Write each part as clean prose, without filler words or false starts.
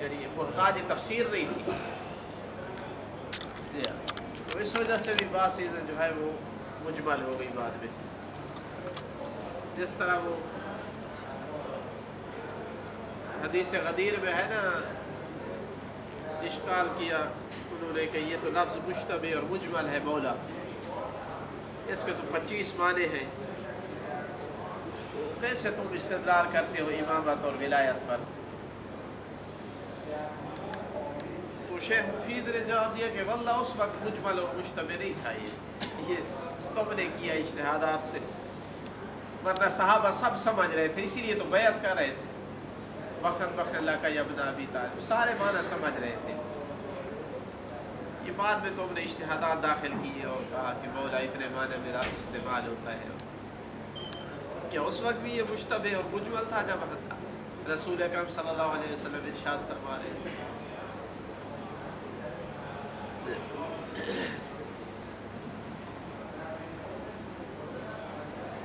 یعنی محتاج تفسیر نہیں تھی. تو اس وجہ سے بھی بعض چیزیں جو ہے وہ مجمل ہو گئی بعد میں. جس طرح وہ حدیث غدیر میں ہے نا، اشکال کیا انہوں نے کہ یہ تو لفظ مشتبہ اور مجمل ہے مولا، اس کے تو 25 معنی ہیں، تو کیسے تم استدلال کرتے ہو امامت اور ولایت پر؟ تو شیخ مفید نے جواب دیا کہ واللہ اس وقت مجمل اور مشتبہ نہیں تھا، یہ تم نے کیا اجتہادات سے، ورنہ صحابہ سب سمجھ رہے تھے، اسی لیے تو بیعت کر رہے تھے. وخن بخن لکا یا ابن ابی طالب، سارے معنی سمجھ رہے تھے. یہ بعد میں تم نے اجتہادات داخل کیے اور کہا کہ مولا اتنے معنی میرا استعمال ہوتا ہے. کیا اس وقت بھی یہ مشتبہ اور مجمل تھا جب رسول اکرم صلی اللہ علیہ وسلم ارشاد فرما رہے تھے؟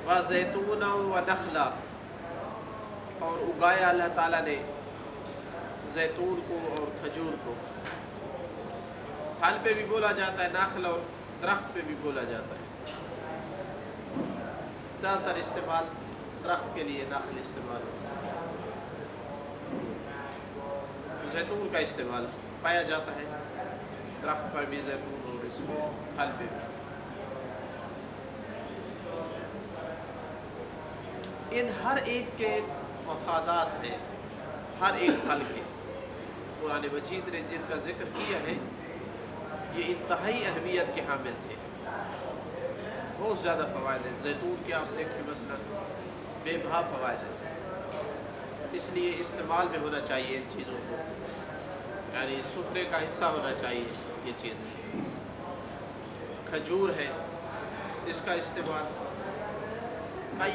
وَزَيْتُونًا وَنَخْلًا، اور اگایا اللہ تعالیٰ نے زیتون کو اور کھجور کو. پھل پہ بھی بولا جاتا ہے نخل، اور درخت پہ بھی بولا جاتا ہے. زیادہ تر استعمال درخت کے لیے نخل استعمال ہوتا ہے. زیتون کا استعمال پایا جاتا ہے درخت پر بھی زیتون، اور اس میں پھل پہ بھی. ان ہر ایک کے مفادات ہیں، ہر ایک پھل کے. قرآن مجید نے جن کا ذکر کیا ہے یہ انتہائی اہمیت کے حامل تھے، بہت زیادہ فوائد ہیں. زیتون کے آپ دیکھیں مثلا بے بہا فوائد ہیں، اس لیے استعمال میں ہونا چاہیے ان چیزوں کو، یعنی سفرے کا حصہ ہونا چاہیے یہ چیز. کھجور ہے، اس کا استعمال کا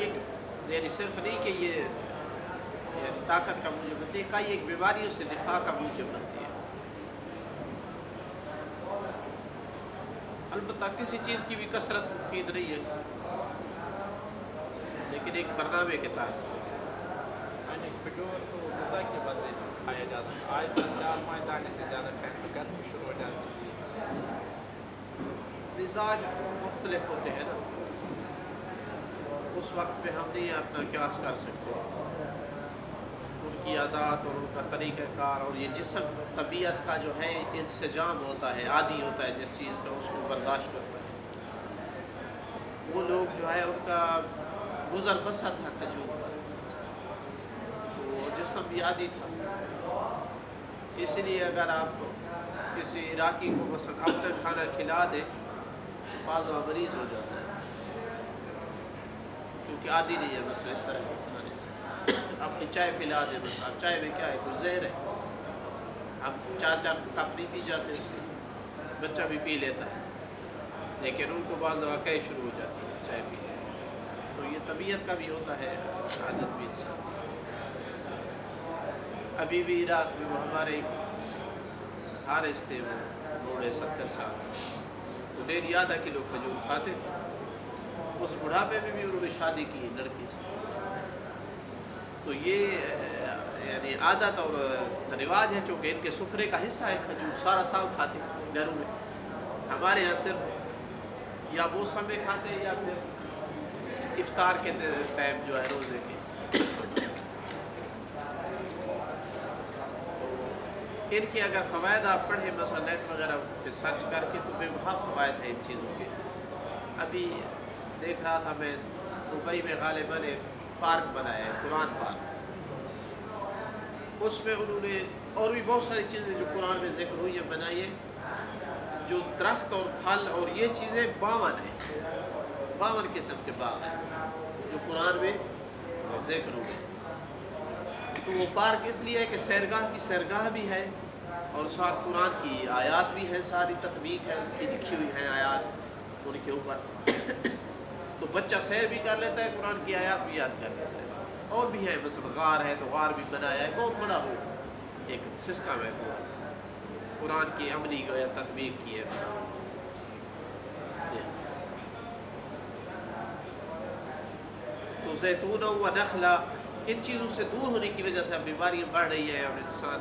یعنی صرف نہیں کہ یہ یعنی طاقت کا موجب بنتی ہے، کئی ایک بیماریوں سے دفاع کا موجب بنتی ہے. البتہ کسی چیز کی بھی کثرت مفید نہیں ہے، لیکن ایک برنامے کے تحت. کھجور کو غذا کے بدلے کھایا جاتا ہے. آج کل دال مائع دانے سے زیادہ کھائیں تو گرمی شروع ہو جاتی ہے. مزاج مختلف ہوتے ہیں نا، اس وقت پہ ہم نہیں اپنا قیاس کر سکتے. ان کی عادات اور ان کا طریقہ کار اور یہ جسم طبیعت کا جو ہے انسجام ہوتا ہے، عادی ہوتا ہے جس چیز کا، اس کو برداشت کرتا ہے. وہ لوگ جو ہے ان کا گزر بسر تھا کھجور پر، وہ جسم بھی عادی تھا. اس لیے اگر آپ کسی عراقی کو مثلا اپنا کھانا کھلا دیں بعض مریض ہو جاتا ہے، کیونکہ عادی نہیں ہے مثلا اس طرح کے کھانے سے. اپنی چائے پلا دیں مثلا، چائے میں کیا ہے، کوئی زہر ہے. ہم 4 کپ نہیں پی جاتے، اس کے بچہ بھی پی لیتا ہے، لیکن ان کو بعض دفعہ کئی شروع ہو جاتی ہے چائے پی. تو یہ طبیعت کا بھی ہوتا ہے، عادت بھی انسان. ابھی بھی عراق میں وہ ہمارے حارث تھے، وہ بوڑھے 70 سال، وہ ڈیلی آدھا کلو کھجور کھاتے تھے. اس بڑھاپے میں بھی انہوں نے شادی کی لڑکی سے. تو یہ یعنی عادت اور رواج ہے، چونکہ ان کے سفرے کا حصہ ہے کھجور. سارا سال کھاتے ہیں گھروں میں. ہمارے یہاں صرف یا موسم میں کھاتے ہیں یا پھر افطار کے ٹائم جو ہے روزے کے. ان کے اگر فوائد آپ پڑھیں مثلا نیٹ وغیرہ پہ سرچ کر کے، تو بے بہا فوائد ہیں ان چیزوں کے. ابھی دیکھ رہا تھا میں، دبئی میں غالباً ایک پارک بنایا ہے، قرآن پارک. اس میں انہوں نے اور بھی بہت ساری چیزیں جو قرآن میں ذکر ہوئی ہیں بنائی ہیں. جو درخت اور پھل اور یہ چیزیں 52 ہیں، 52 قسم کے باغ ہیں جو قرآن میں ذکر ہوئے. تو وہ پارک اس لیے ہے کہ سیرگاہ کی سیرگاہ بھی ہے، اور ساتھ قرآن کی آیات بھی ہیں، ساری تطبیق ہے ان کی لکھی ہوئی ہیں آیات ان کے اوپر. تو بچہ سیر بھی کر لیتا ہے، قرآن کی آیات بھی یاد کر لیتا ہے. اور بھی ہے مثلا غار ہے تو غار بھی بنایا ہے، بہت بڑا وہ ایک سسٹم ہے پورا قرآن کی عملی کو یا تطبیق کی ہے. تو زیتون و نخلا، ان چیزوں سے دور ہونے کی وجہ سے اب بیماریاں بڑھ رہی ہیں اور انسان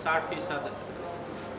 60%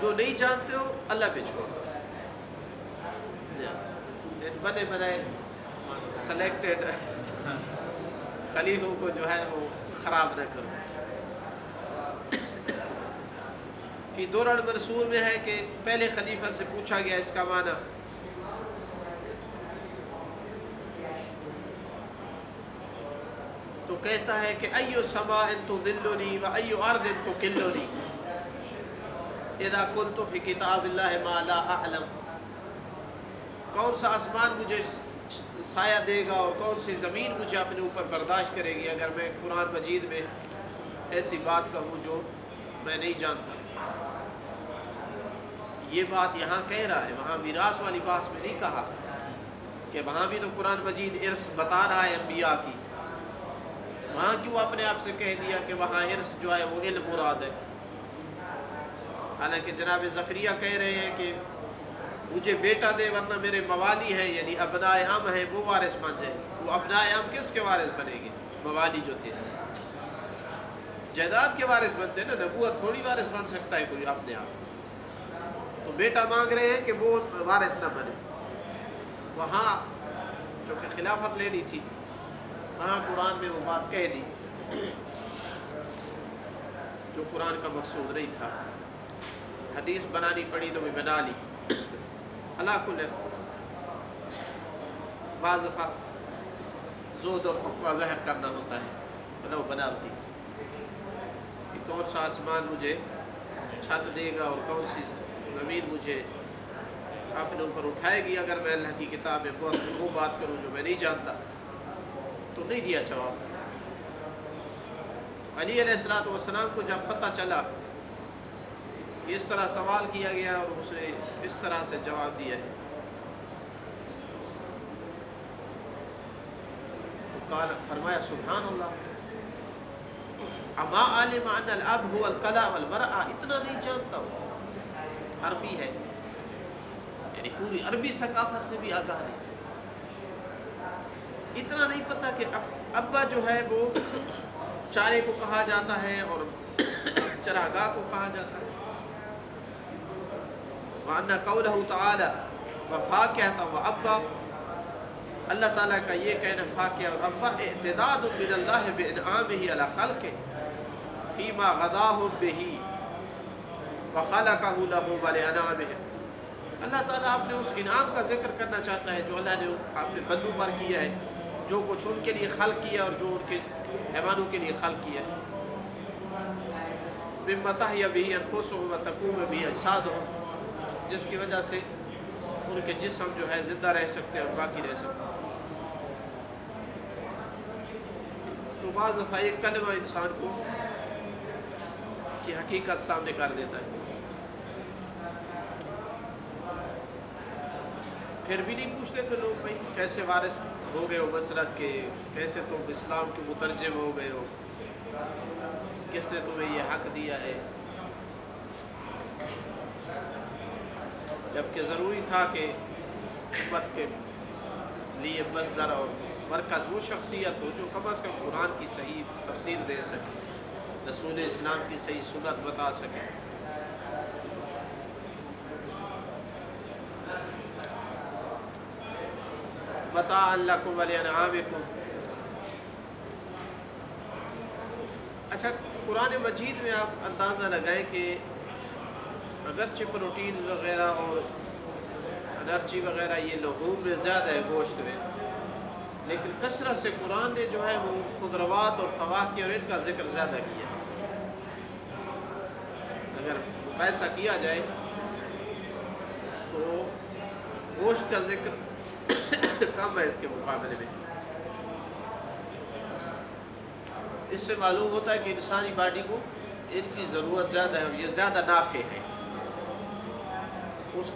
جو نہیں جانتے ہو اللہ پہ چھوڑ دو. ان بنے بنائے سلیکٹڈ خلیفوں کو جو ہے وہ خراب نہ کرو. فی دور المنصور میں ہے کہ پہلے خلیفہ سے پوچھا گیا اس کا معنی، تو کہتا ہے کہ ایو سماء تذلنی و ایو ارض تکلنی اذا قلت فی کتاب اللہ ما لا اعلم. کون سا آسمان مجھے سایہ دے گا اور کون سی زمین مجھے اپنے اوپر برداشت کرے گی اگر میں قرآن مجید میں ایسی بات کہوں جو میں نہیں جانتا. یہ بات یہاں کہہ رہا ہے، وہاں میراث والی بات میں نہیں کہا کہ وہاں بھی تو قرآن مجید ارث بتا رہا ہے انبیاء کی. وہاں کیوں اپنے آپ سے کہہ دیا کہ وہاں ارث جو ہے وہ علم مراد ہے؟ حالانکہ جناب زکریا کہہ رہے ہیں کہ مجھے بیٹا دے ورنہ میرے موالی ہیں، یعنی ابناء ام ہیں، وہ وارث بن جائیں. وہ ابناء ام کس کے وارث بنے گے؟ موالی جو تھے جائیداد کے وارث بنتے ہیں نا. نبوت تھوڑی وارث بن سکتا ہے کوئی اپنے آپ. تو بیٹا مانگ رہے ہیں کہ وہ وارث نہ بنے. وہاں جو کہ خلافت لینی تھی، وہاں قرآن میں وہ بات کہہ دی جو قرآن کا مقصود نہیں تھا. حدیث بنانی پڑی تو بھی بنا لی. اللہ کل بعض دفعہ زود اور تقویٰ ظاہر کرنا ہوتا ہے، بنا دی کہ کون سا آسمان مجھے چھت دے گا اور کون سی زمین مجھے اپنے اوپر اٹھائے گی اگر میں اللہ کی کتاب میں وہ بات کروں جو میں نہیں جانتا. تو نہیں دیا جواب. علی علیہ السلام کو جب پتہ چلا کہ اس طرح سوال کیا گیا اور اس نے اس طرح سے جواب دیا ہے، تو قال فرمایا سبحان اللہ اما علم ان الاب هو القلع والمرأة. اتنا نہیں جانتا ہوں، عربی ہے یعنی پوری عربی ثقافت سے بھی آگاہ نہیں. اتنا نہیں پتا کہ ابا جو ہے وہ چارے کو کہا جاتا ہے اور چراگاہ کو کہا جاتا ہے. وَأَنَّ قَوْلَهُ تَعَالَى وَفَاكِهَةً وَأَبًّا، اللہ تعالیٰ کا یہ کہنا فاکیہ اور ابا اعتداد من اللہ بانعامہ علی خلقہ فیما غداہم بہ وخلقہ لہم ولانعامہم. اللہ تعالیٰ اپنے اس انعام کا ذکر کرنا چاہتا ہے جو اللہ نے اپنے بندوں پر کیا ہے، جو کچھ ان کے لیے خلق کیا اور جو ان کے حیوانوں کے لیے خلق کیا ہے. مما تحیا بہ انفسہم وتقوم بہ اجسادہم، جس کی وجہ سے ان کے جسم جو ہے زندہ رہ سکتے ہیں اور باقی رہ سکتے ہیں. تو بعض دفعہ ایک کلمہ انسان کو کی حقیقت سامنے کر دیتا ہے. پھر بھی نہیں پوچھتے تھے لوگ بھائی کیسے وارث ہو گئے ہو مسرت کے، کیسے تم اسلام کے مترجم ہو گئے ہو، کس نے تمہیں یہ حق دیا ہے. جبکہ ضروری تھا کہ امت کے لیے مصدر اور مرکز وہ شخصیت ہو جو کم از کم قرآن کی صحیح تفسیر دے سکے، رسول اسلام کی صحیح سنت بتا سکے. متاعا لکم ولانعامکم. اچھا، قرآن مجید میں آپ اندازہ لگائیں کہ اگرچہ پروٹینز وغیرہ اور انرجی وغیرہ یہ لحوم میں زیادہ ہے، گوشت میں، لیکن کثرت سے قرآن نے جو ہے وہ خضروات اور فواکہ اور ان کا ذکر زیادہ کیا ہے. اگر مقایسہ کیا جائے تو گوشت کا ذکر کم ہے اس کے مقابلے میں. اس سے معلوم ہوتا ہے کہ انسانی باڈی کو ان کی ضرورت زیادہ ہے اور یہ زیادہ نافع ہے. اس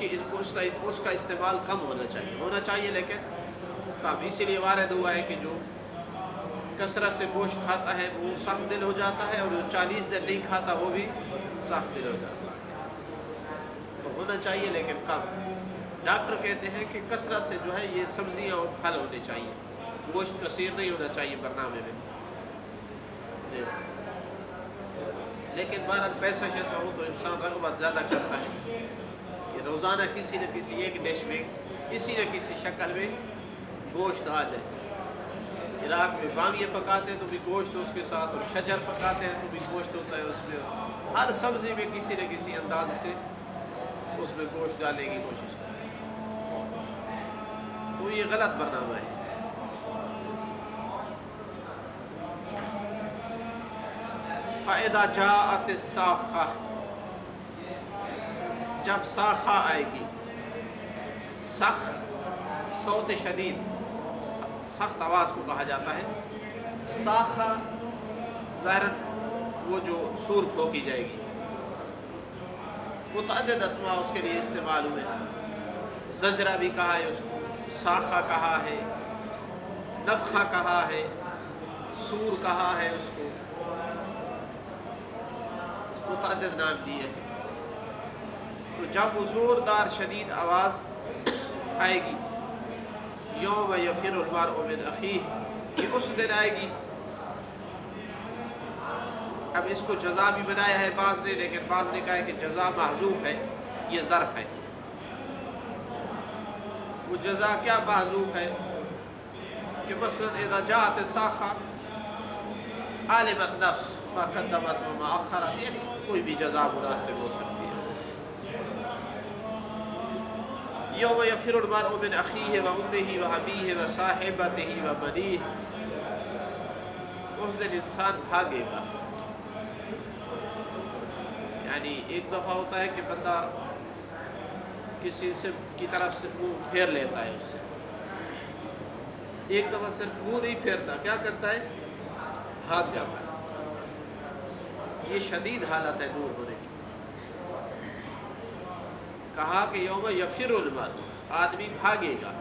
کا استعمال کم ہونا چاہیے لیکن کم. اسی لیے وارد ہوا ہے کہ جو کثرت سے گوشت کھاتا ہے وہ سخت دل ہو جاتا ہے اور جو 40 دن نہیں کھاتا وہ بھی سخت دل ہو جاتا ہے. تو ہونا چاہیے لیکن کم. ڈاکٹر کہتے ہیں کہ کثرت سے جو ہے یہ سبزیاں اور پھل ہونے چاہیے، گوشت کثیر نہیں ہونا چاہیے برنامے میں. لیکن بہرحال پیسہ جیسا ہو تو انسان رغبت زیادہ کرتا ہے کہ روزانہ کسی نہ کسی ایک ڈش میں کسی نہ کسی شکل میں گوشت آ جائے۔ عراق میں بامیہ پکاتے ہیں تو بھی گوشت اس کے ساتھ، اور شجر پکاتے ہیں تو بھی گوشت ہوتا ہے اس میں، ہر سبزی میں کسی نہ کسی انداز سے اس میں گوشت ڈالنے کی کوشش کرتے ہیں، تو یہ غلط برنامہ ہے۔ فَإِذَا جَاءَتِ السَّاخَّةُ، جب ساخہ آئے گی، سخ صوت شدید، سخت آواز کو کہا جاتا ہے۔ ساخہ ظاہراً وہ جو سور پھونکی جائے گی، متعدد اسماء اس کے لیے استعمال ہوئے ہیں۔ زجرہ بھی کہا ہے اس کو، ساخہ کہا ہے، نفخہ کہا ہے، سور کہا ہے اس کو، متعدد نام دیے ہیں۔ تو جب وہ زوردار شدید آواز آئے گی، یوم یفر المرء من اخیہ، یہ اس دن آئے گی۔ اب اس کو جزا بھی بنایا ہے بعض نے، لیکن بعض نے کہا ہے کہ جزا محذوف ہے، یہ ظرف ہے۔ وہ جزا کیا محذوف ہے کہ مثلا اذا جاءت الساخہ علمت نفس ما قدمت و ما اخرت، یعنی کوئی بھی جزا مناسب ہو سکتی ہے۔ یوم یفر المرء من اخیہ و امہ و ابیہ و صاحبتہ و بنیہ، اس دن انسان بھاگے گا۔ یعنی ایک دفعہ ہوتا ہے کہ بندہ کسی سے کی طرف سے منہ پھیر لیتا ہے، اس سے ایک دفعہ صرف منہ نہیں پھیرتا، کیا کرتا ہے؟ بھاگ جاتا ہے۔ یہ شدید حالت ہے دور ہونے کی۔ کہا کہ یوم یفر المرء، آدمی بھاگے گا،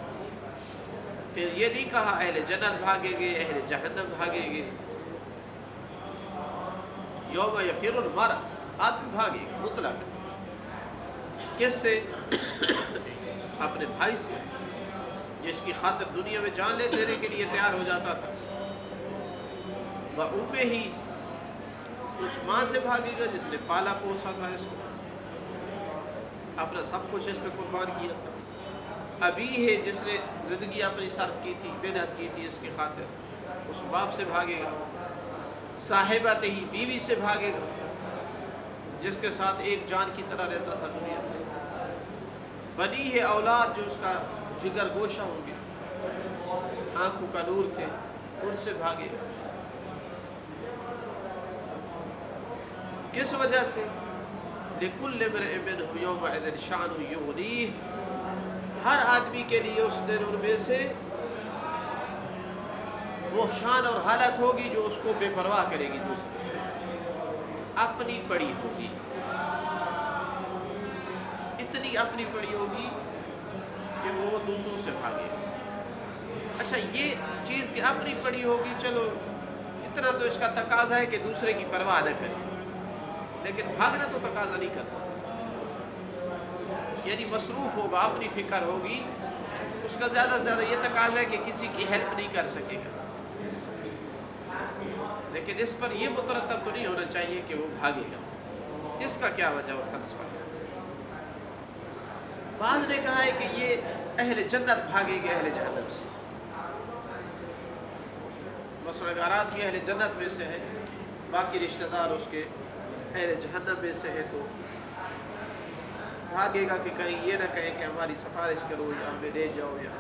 پھر یہ نہیں کہا اہل جنت بھاگیں گے، اہل جہنم بھاگیں گے۔ یوم یفر المرء، آدمی بھاگے گا مطلق۔ کس سے؟ اپنے بھائی سے، جس کی خاطر دنیا میں جان لے دینے کے لیے تیار ہو جاتا تھا۔ وہ امہ ہی، اس ماں سے بھاگے گا جس نے پالا پوسا تھا اس کو، اپنا سب کچھ اس پہ قربان کیا تھا۔ ابی ہے، جس نے زندگی اپنی صرف کی تھی، محنت کی تھی اس کی خاطر، اس باپ سے بھاگے گا۔ صاحبت ہی، بیوی سے بھاگے گا جس کے ساتھ ایک جان کی طرح رہتا تھا دنیا میں۔ بنی ہے، اولاد جو اس کا جگر گوشہ ہوں گے، آنکھوں کا نور تھے، ان سے بھاگے گا۔ کس وجہ سے؟ لِكُلِّ امْرِئٍ مِّنْهُمْ يَوْمَئِذٍ شَأْنٌ يُغْنِيهِ، ہر آدمی کے لیے اس دن ان میں سے وہ شان اور حالت ہوگی جو اس کو بے پرواہ کرے گی، دوسروں سے اپنی پڑی ہوگی، اتنی اپنی پڑی ہوگی کہ وہ دوسروں سے بھاگے۔ اچھا، یہ چیز کہ اپنی پڑی ہوگی، چلو اتنا تو اس کا تقاضا ہے کہ دوسرے کی پرواہ نہ کرے، لیکن بھاگنا تو تقاضا نہیں کرتا۔ یعنی مصروف ہوگا، اپنی فکر ہوگی، اس کا زیادہ سے زیادہ یہ تقاضا ہے کہ کسی کی ہیلپ نہیں کر سکے گا، لیکن اس پر یہ مترتب تو نہیں ہونا چاہیے کہ وہ بھاگے گا۔ اس کا کیا وجہ اور فلسفہ ہے؟ بعض نے کہا ہے کہ یہ اہل جنت بھاگے گے اہل جہنم سے، مثلا اگر آدمی اہل جنت میں سے ہے، باقی رشتہ دار اس کے اہل جہنم میں سے ہے، تو بھاگے گا کہ کہیں یہ نہ کہیں کہ ہماری سفارش کرو یا ہمیں لے جاؤ یا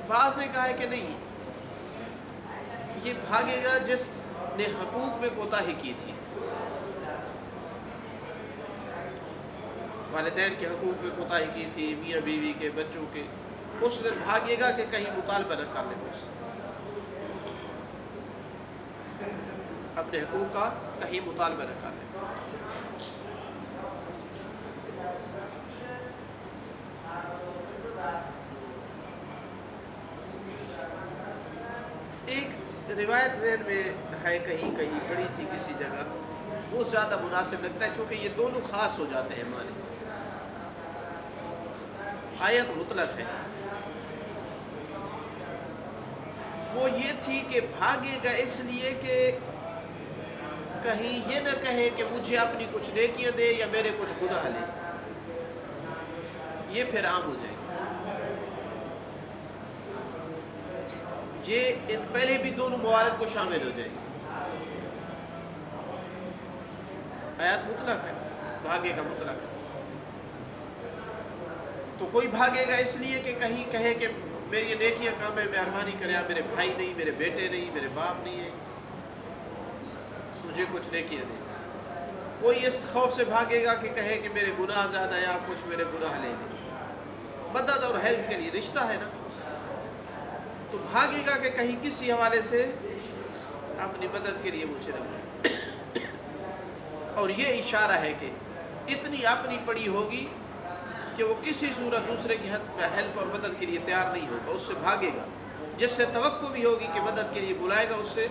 بعض نے کہا ہے کہ نہیں، یہ بھاگے گا جس نے حقوق میں کوتاہی کی تھی، والدین کے حقوق میں کوتاہی کی تھی، میاں بیوی کے، بچوں کے، اس دن بھاگے گا کہ کہیں مطالبہ نہ کر لے مجھ سے، اپنے حقوق کا کہیں مطالبہ نہ کر لے۔ ایک روایت ذہن میں ہے، کہیں پڑھی تھی کسی جگہ، وہ زیادہ مناسب لگتا ہے، چونکہ یہ دونوں خاص ہو جاتے ہیں معنی۔ آیت مطلق ہے، وہ یہ تھی کہ بھاگے گا اس لیے کہ کہیں یہ نہ کہے کہ مجھے اپنی کچھ نیکیاں دے یا میرے کچھ گناہ لے، یہ پھر عام ہو جائے گا۔ یہ ان پہلے بھی دونوں موارد کو شامل ہو جائے گی۔ آیات مطلق ہے، بھاگے گا مطلق ہے، تو کوئی بھاگے گا اس لیے کہ کہیں کہے کہ میری یہ نیکیاں کام ہے، مہربانی کرے، آپ میرے بھائی نہیں، میرے بیٹے نہیں، میرے باپ نہیں ہے، مجھے کچھ نیکیاں دے۔ کوئی اس خوف سے بھاگے گا کہ کہے کہ میرے گناہ زیادہ ہیں، آپ کچھ میرے گناہ لے لیں۔ مدد اور ہیلپ کے لیے رشتہ ہے نا، تو بھاگے گا کہ کہیں کسی حوالے سے اپنی مدد کے لیے مجھ سے نہ بولے۔ اور یہ اشارہ ہے کہ اتنی اپنی پڑی ہوگی کہ وہ کسی صورت دوسرے کی ہیلپ اور مدد کے لیے تیار نہیں ہوگا، اس سے بھاگے گا۔ جس سے توقع بھی ہوگی کہ مدد کے لیے بلائے گا، اس سے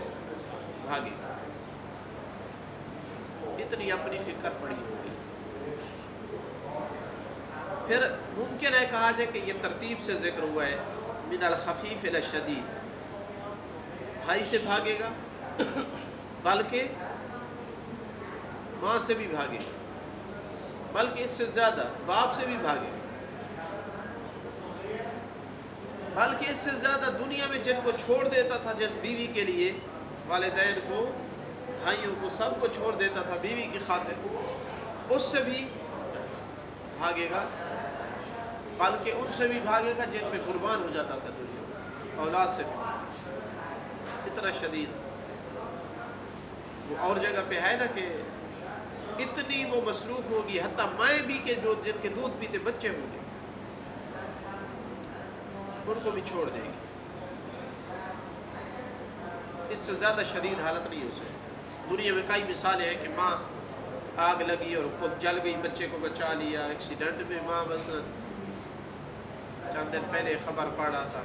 بھاگے گا، اتنی اپنی فکر پڑی ہوگی۔ پھر ممکن ہے کہا جائے کہ یہ ترتیب سے ذکر ہوا ہے، من الخفیف الی الشدید، بھائی سے بھاگے گا، بلکہ ماں سے بھی بھاگے گا، بلکہ اس سے زیادہ باپ سے بھی بھاگے گا، بلکہ اس سے زیادہ دنیا میں جن کو چھوڑ دیتا تھا، جس بیوی کے لیے والدین کو، بھائیوں کو، سب کو چھوڑ دیتا تھا بیوی کی خاطر، اس سے بھی بھاگے گا، بلکہ ان سے بھی بھاگے گا جن پہ قربان ہو جاتا تھا دنیا میں، اولاد سے بھی۔ اتنا شدید وہ اور جگہ پہ ہے نا کہ اتنی وہ مصروف ہوگی، حتیٰ مائیں بھی کہ جو جن کے دودھ پیتے بچے ہوں گے ان کو بھی چھوڑ دے گی۔ اس سے زیادہ شدید حالت نہیں ہو سکتی۔ دنیا میں کئی مثالیں ہیں کہ ماں آگ لگی اور خود جل گئی، بچے کو بچا لیا۔ ایکسیڈنٹ میں ماں مثلا چند دن پہلے خبر پڑ رہا تھا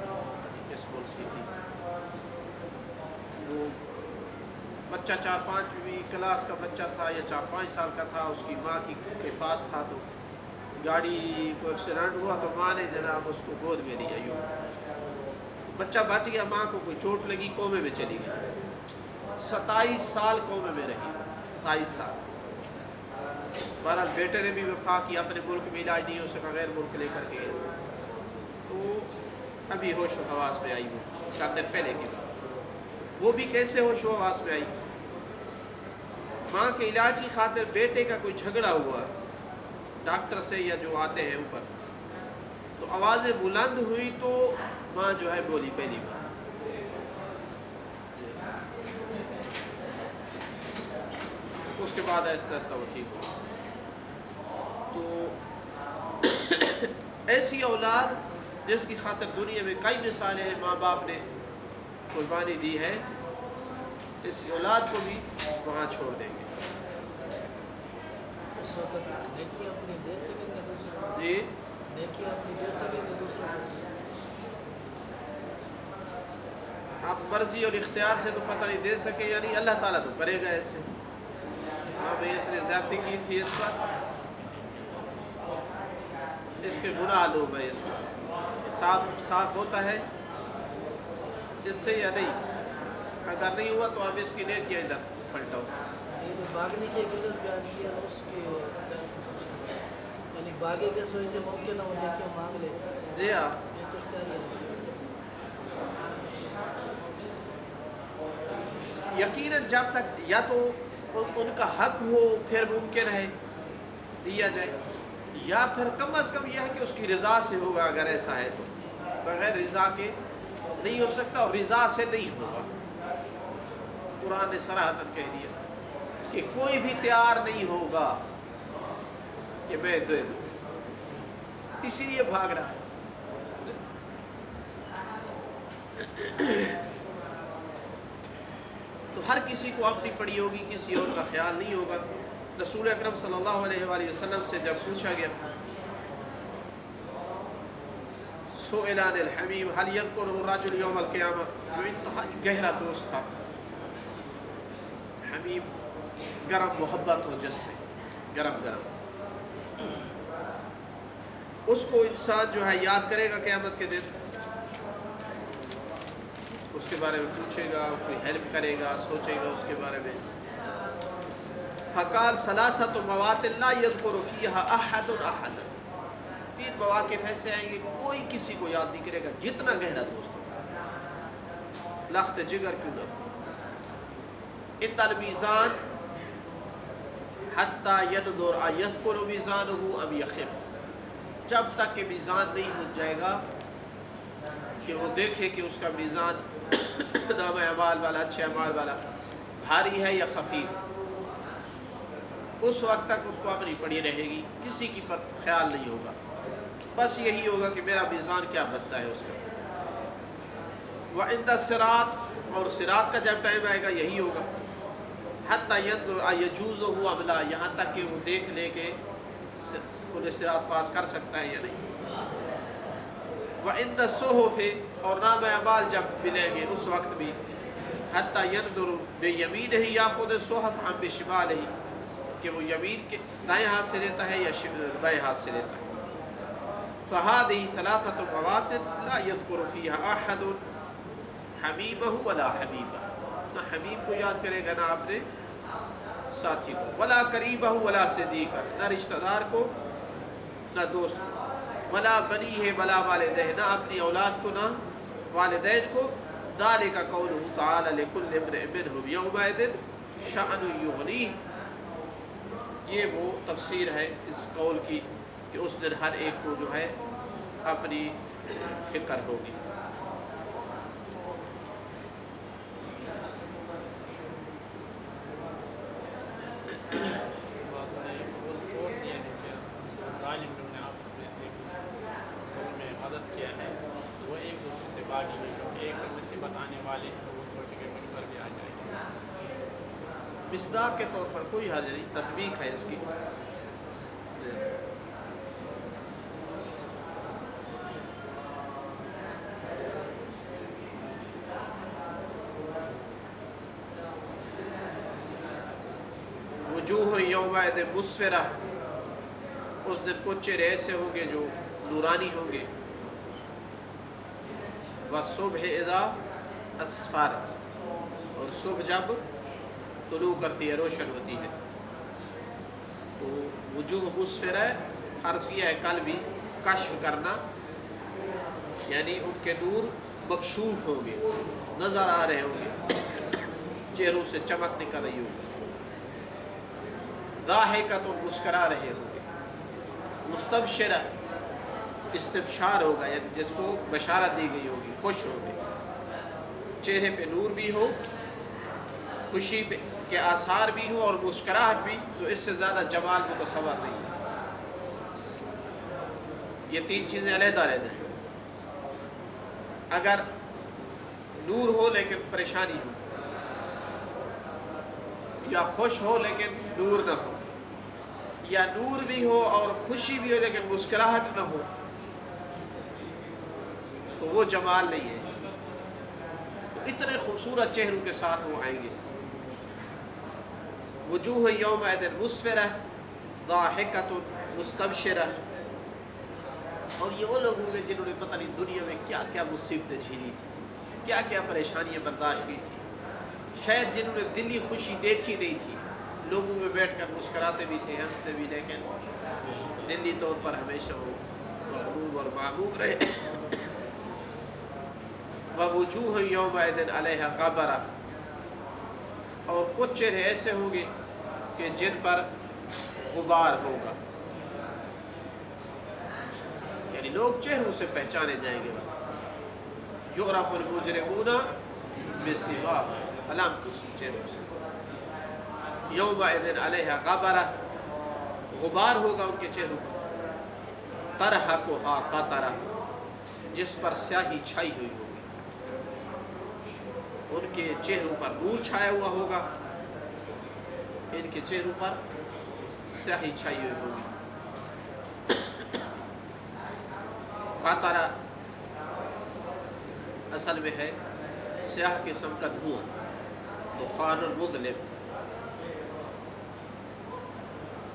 کس ملک کی تھی، وہ بچہ 4-5ویں کلاس کا بچہ تھا یا 4-5 سال کا تھا، اس کی ماں کے پاس تھا، تو گاڑی کو ایکسیڈنٹ ہوا تو ماں نے جناب اس کو گود میں لیا، یوں بچہ بچ گیا، ماں کو کوئی چوٹ لگی، کومے میں چلی گئی، 27 سال کومے میں رہی، 27 سال۔ بہرحال بیٹے نے بھی وفا کی، اپنے ملک میں علاج نہیں ہو سکا، غیر ملک لے کر کے گئے، تو ابھی ہوش و حواس میں آئی، وہ چند دن پہلے کی بات۔ وہ بھی کیسے ہوش و حواس میں آئی؟ ماں کے علاج کی خاطر بیٹے کا کوئی جھگڑا ہوا ڈاکٹر سے یا جو آتے ہیں اوپر، تو آوازیں بلند ہوئی تو ماں جو ہے بولی پہلی بار، اس کے بعد آہستہ آہستہ وہ ٹھیک ہو۔ تو ایسی اولاد جس کی خاطر دنیا میں کئی مثالیں ہیں، ماں باپ نے قربانی دی ہے، اس اولاد کو بھی وہاں چھوڑ دیں گے۔ اس وقت نیکی اپنی دے سکیں گے دوسروں کو؟ جی نیکی اپنی دے سکیں گے دوسروں کو؟ آپ مرضی اور اختیار سے تو پتہ نہیں دے سکے یا نہیں، اللہ تعالیٰ تو کرے گا اس سے۔ ہاں بھائی اس نے زیادتی کی تھی اس پر، اس کے گناہ لو بھائی، اس پر صاف ہوتا ہے اس سے یا نہیں؟ اگر نہیں ہوا تو اب اس کی نیکیاں ادھر پلٹاؤ۔ یہ جو بھاگنے کی عبادت بیان کیا اس کے طرح سے پوچھا، یعنی بھاگے کے وجہ سے ممکن ہے وہ نیکیاں مانگ لے، جی ہاں، یہ تو کیا ہے؟ یقیناً جب تک یا تو ان کا حق ہو پھر ممکن ہے دیا جائے، یا پھر کم از کم یہ ہے کہ اس کی رضا سے ہوگا، اگر ایسا ہے تو بغیر رضا کے نہیں ہو سکتا، اور رضا سے نہیں ہوگا۔ قرآن نے صراحتاً کہہ دیا کہ کوئی بھی تیار نہیں ہوگا کہ میں دے دوں، اسی لیے بھاگ رہا ہے۔ تو ہر کسی کو اپنی پڑی ہوگی، کسی اور کا خیال نہیں ہوگا۔ رسول اکرم صلی اللہ علیہ وآلہ وسلم سے جب پوچھا گیا، سئل عن الحمیم هل يذكره الرجل یوم القیامہ، جو انتہائی گہرا دوست تھا، حمیم گرم محبت ہو جس سے، گرم گرم، اس کو انسان جو ہے یاد کرے گا قیامت کے دن، اس کے بارے میں پوچھے گا، کوئی ہیلپ کرے گا، سوچے گا اس کے بارے میں۔ فقال ثلاثۃ مواطن لا یذکر فیہا احد احد، 3 مواقف ایسے آئیں گے کوئی کسی کو یاد نہیں کرے گا، جتنا گہرا دوست ہو، لخت جگر کیوں نہ ہو۔ ان المیزان حتی ینظر ایذکر میزانہ ام یخف، جب تک کہ میزان نہیں ہو جائے گا کہ وہ دیکھے کہ اس کا میزان نام اعمال والا، اچھے اعمال والا بھاری ہے یا خفیف، اس وقت تک اس کو اپنی پڑی رہے گی، کسی کی پر خیال نہیں ہوگا، بس یہی ہوگا کہ میرا میزان کیا بنتا ہے اس کا۔ وعند الصراط، اور صراط کا جب ٹائم آئے گا یہی ہوگا، حتی ینظر ایجوزہ ام لا، یہاں تک کہ وہ دیکھ لے کہ انہیں صراط پاس کر سکتا ہے یا نہیں۔ وعند الصحف، اور نام اعمال جب ملیں گے اس وقت بھی، حتی ینظر بیمینہ یاخذ الصحف ام بشمالہ، کہ وہ یمین کے دائیں ہاتھ سے لیتا ہے یا بائیں ہاتھ سے لیتا ہے۔ فہذہ ثلاثۃ مواطن لا یذکر فیہا احد حمیبہ ولا حبیبہ، نہ حبیب کو یاد کرے گا نہ اپنے ساتھی کو، ولا قریبہ ولا صدیقہ، نہ رشتہ دار کو نہ دوست کو، ولا بنیہ ولا والدہ، نہ اپنی اولاد کو نہ والدین کو۔ ذالک قولہ تعالی لکل امرئ منہم یومئذ شأن یغنیہ، یہ وہ تفسیر ہے اس قول کی کہ اس دن ہر ایک کو جو ہے اپنی فکر ہوگی۔ بعضوں نے قول توڑ دیا ہے کہ ظالم لوگوں نے آپس میں ایک دوسرے ظلم میں مدد کیا ہے، وہ ایک دوسرے سے باغی ہے، کیونکہ ایک پر مصیبت آنے والی ہے تو وہ سوچے کہ مجھ پر بھی آ جائے گی۔ مصداق کے طور پر کوئی حرج نہیں، تطبیق ہے اس کی۔ وجوہ یومئذ مسفرہ، اس دن کچھ چہرے ایسے ہوں گے جو نورانی ہوں گے۔ والصبح اذا اسفر، اور صبح جب طلوع کرتی ہے، روشن ہوتی ہے، تو وجوہ مسفر ہے، عرض کیا ہے کل بھی، کشف کرنا یعنی ان کے نور مکشوف ہوں گے، نظر آ رہے ہوں گے، چہروں سے چمک نکل رہی ہوگی۔ ضاحکۃ، مسکرا رہے ہوں گے۔ مستبشرہ، استبشار ہوگا یعنی جس کو بشارت دی گئی ہوگی، خوش ہوں گے، چہرے پہ نور بھی ہو، خوشی کے آثار بھی ہوں اور مسکراہٹ بھی، تو اس سے زیادہ جمال متصور نہیں ہے۔ یہ 3 چیزیں علیحدہ علیحدہ ہیں۔ اگر نور ہو لیکن پریشانی ہو، یا خوش ہو لیکن نور نہ ہو، یا نور بھی ہو اور خوشی بھی ہو لیکن مسکراہٹ نہ ہو، تو وہ جمال نہیں ہے۔ تو اتنے خوبصورت چہروں کے ساتھ وہ آئیں گے۔ وجوہ یومئذ مسفرہ ضاحکۃ مستبشرہ، اور یہ وہ لوگ ہوں گے جنہوں نے پتہ نہیں دنیا میں کیا کیا مصیبتیں جھیلی تھی، کیا کیا پریشانیاں برداشت کی تھی، شاید جنہوں نے دلی خوشی دیکھی نہیں تھی، لوگوں میں بیٹھ کر مسکراتے بھی تھے، ہنستے بھی، لیکن دلی طور پر ہمیشہ وہ مغروب اور معموم رہے۔ ووجوہ یومئذ علیہا غبرہ، اور کچھ چہرے ایسے ہوں گے کہ جن پر غبار ہوگا، یعنی لوگ چہروں سے پہچانے جائیں گے۔ یعرف المجرمون بسیماہم، علامت اس چہروں سے۔ یومئذ علیہا غبرہ، غبار ہوگا ان کے چہروں پر۔ ترہقھا قطرہ، جس پر سیاہی چھائی ہوئی ہوگی، ان کے چہروں پر نور چھایا ہوا ہوگا، ان کے چہروں پر سیاہی چھائی ہوئی ہوگی۔ قطرہ اصل میں ہے سیاہ قسم کا دھواں، دخان المظلم۔